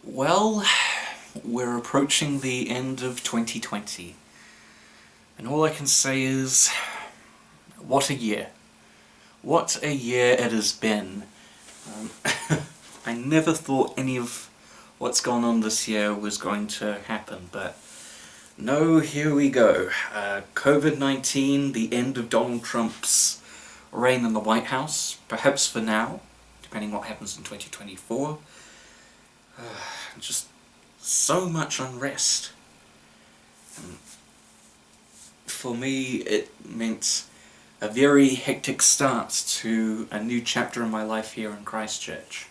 Well, we're approaching the end of 2020, and all I can say is, what a year. What a year it has been. Um, I never thought any of what's gone on this year was going to happen, but no, here we go. COVID-19, the end of Donald Trump's reign in the White House, perhaps for now, depending what happens in 2024. Just so much unrest. And for me, it meant a very hectic start to a new chapter in my life here in Christchurch.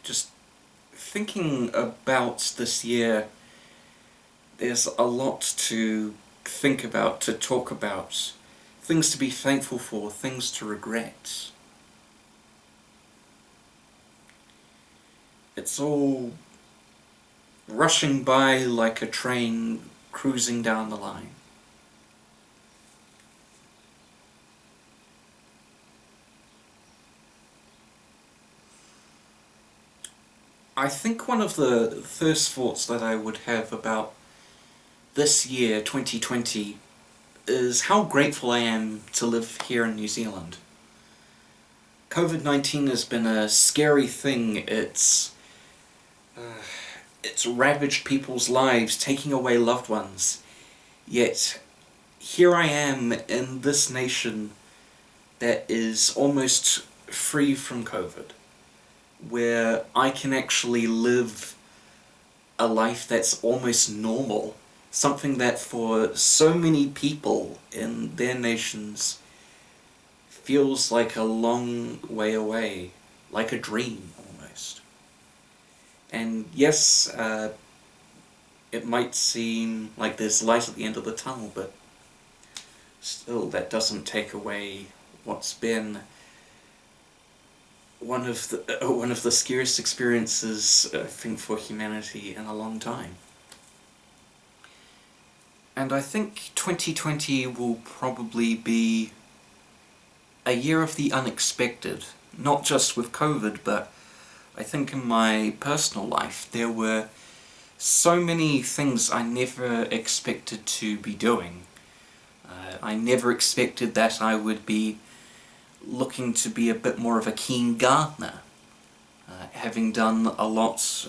Just thinking about this year, there's a lot to think about, to talk about, things to be thankful for, things to regret. It's all rushing by like a train cruising down the line. I think one of the first thoughts that I would have about this year, 2020, is how grateful I am to live here in New Zealand. COVID-19 has been a scary thing. It's ravaged people's lives, taking away loved ones. Yet, here I am in this nation that is almost free from COVID, where I can actually live a life that's almost normal, something that for so many people in their nations feels like a long way away, like a dream almost. And yes, it might seem like there's light at the end of the tunnel, but still that doesn't take away what's been one of the scariest experiences, I think, for humanity in a long time. And I think 2020 will probably be a year of the unexpected, not just with COVID, but I think in my personal life there were so many things I never expected to be doing. I never expected that I would be looking to be a bit more of a keen gardener, having done a lot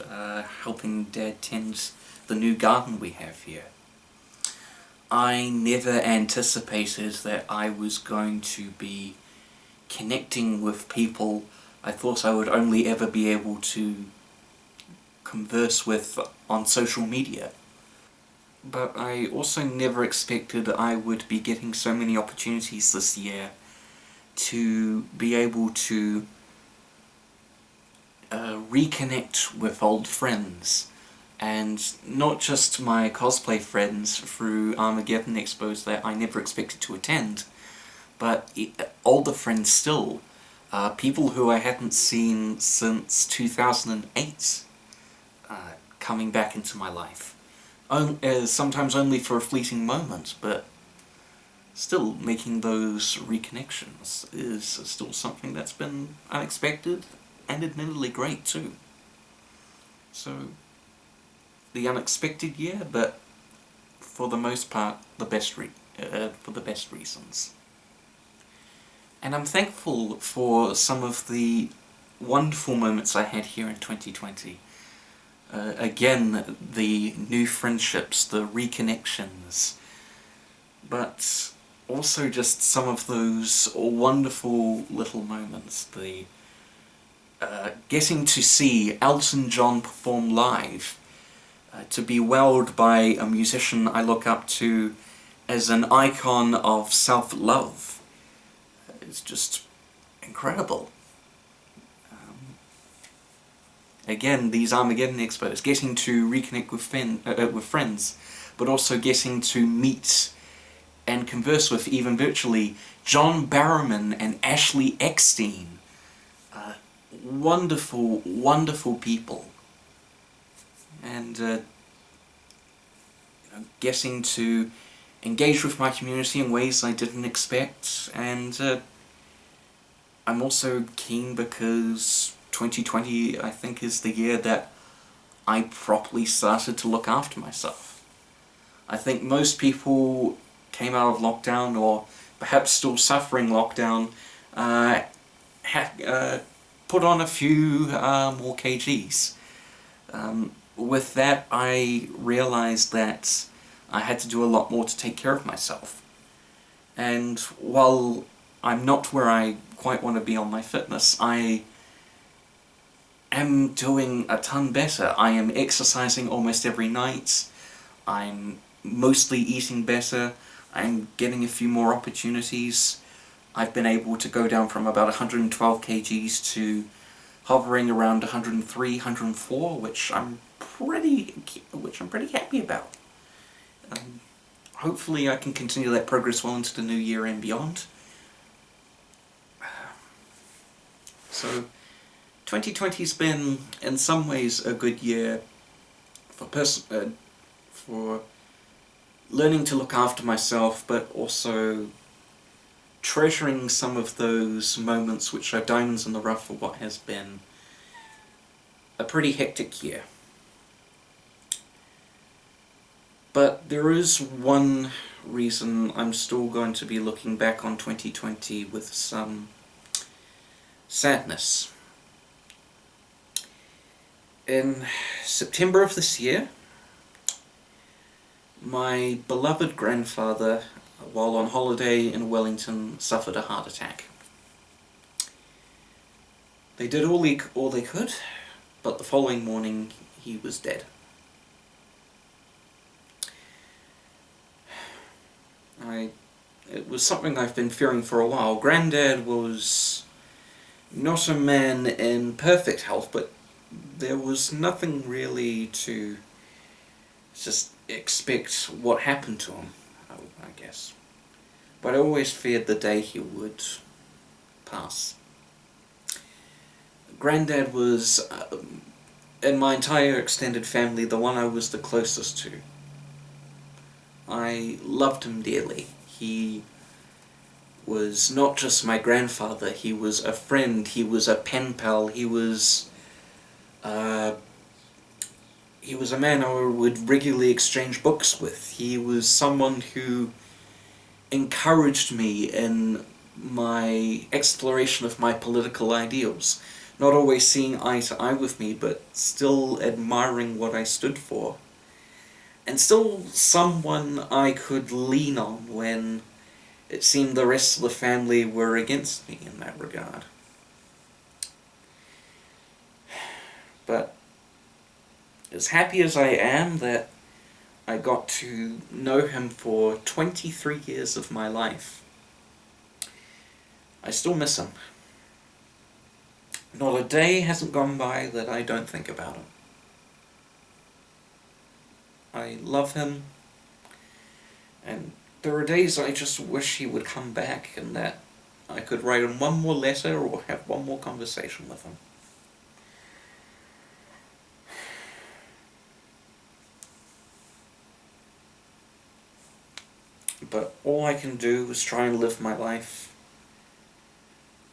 helping Dad tend the new garden we have here. I never anticipated that I was going to be connecting with people I thought I would only ever be able to converse with on social media. But I also never expected I would be getting so many opportunities this year to be able to reconnect with old friends. And not just my cosplay friends through Armageddon Expos that I never expected to attend, but older friends still. People who I hadn't seen since 2008 coming back into my life. Sometimes only for a fleeting moment, but still making those reconnections is still something that's been unexpected and admittedly great too. So, the unexpected year, but for the most part, for the best reasons. And I'm thankful for some of the wonderful moments I had here in 2020. Again, the new friendships, the reconnections, but also just some of those wonderful little moments. The getting to see Elton John perform live, to be wowed by a musician I look up to as an icon of self-love. It's just incredible. Again, these Armageddon Expos, getting to reconnect with friends, but also getting to meet and converse with, even virtually, John Barrowman and Ashley Eckstein. Wonderful, wonderful people. And getting to engage with my community in ways I didn't expect, and I'm also keen because 2020, I think, is the year that I properly started to look after myself. I think most people came out of lockdown, or perhaps still suffering lockdown, put on a few more kgs. With that, I realized that I had to do a lot more to take care of myself. And while I'm not where I quite want to be on my fitness, I am doing a ton better. I am exercising almost every night. I'm mostly eating better. I'm getting a few more opportunities. I've been able to go down from about 112 kgs to hovering around 103, 104, which I'm pretty happy about. Hopefully I can continue that progress well into the new year and beyond. So 2020's been in some ways a good year for learning to look after myself, but also treasuring some of those moments which are diamonds in the rough for what has been a pretty hectic year. But there is one reason I'm still going to be looking back on 2020 with some sadness. In September of this year, my beloved grandfather, while on holiday in Wellington, suffered a heart attack. They did all they could, but the following morning he was dead. It was something I've been fearing for a while. Granddad was not a man in perfect health, but there was nothing really to just expect what happened to him, I guess. But I always feared the day he would pass. Granddad was, in my entire extended family, the one I was the closest to. I loved him dearly. He was not just my grandfather, he was a friend, he was a pen pal, he was a man I would regularly exchange books with. He was someone who encouraged me in my exploration of my political ideals. Not always seeing eye to eye with me, but still admiring what I stood for. And still someone I could lean on when it seemed the rest of the family were against me in that regard. But as happy as I am that I got to know him for 23 years of my life, I still miss him. Not a day hasn't gone by that I don't think about him. I love him, and there are days I just wish he would come back and that I could write him one more letter or have one more conversation with him. But all I can do is try and live my life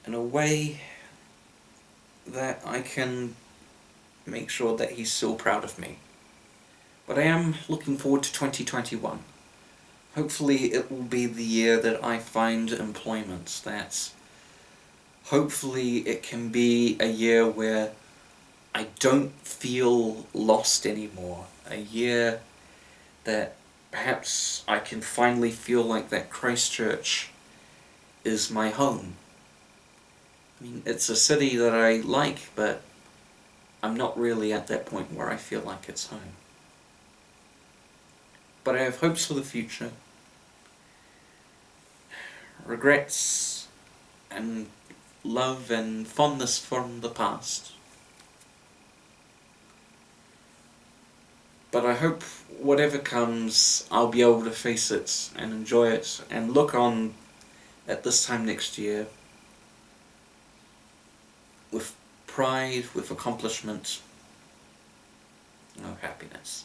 in a way that I can make sure that he's still proud of me. But I am looking forward to 2021. Hopefully it will be the year that I find employment, that hopefully it can be a year where I don't feel lost anymore. A year that perhaps I can finally feel like that Christchurch is my home. I mean, it's a city that I like, but I'm not really at that point where I feel like it's home. But I have hopes for the future, regrets and love and fondness from the past. But I hope whatever comes, I'll be able to face it and enjoy it and look on at this time next year with pride, with accomplishment, and happiness.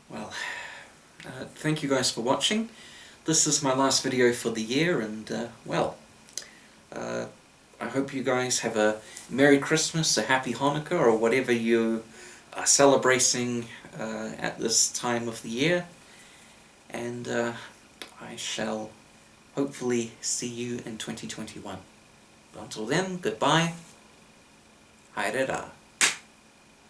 Well, thank you guys for watching. This is my last video for the year, and I hope you guys have a Merry Christmas, a Happy Hanukkah, or whatever you are celebrating at this time of the year. And I shall hopefully see you in 2021. But until then, goodbye. Haere rā.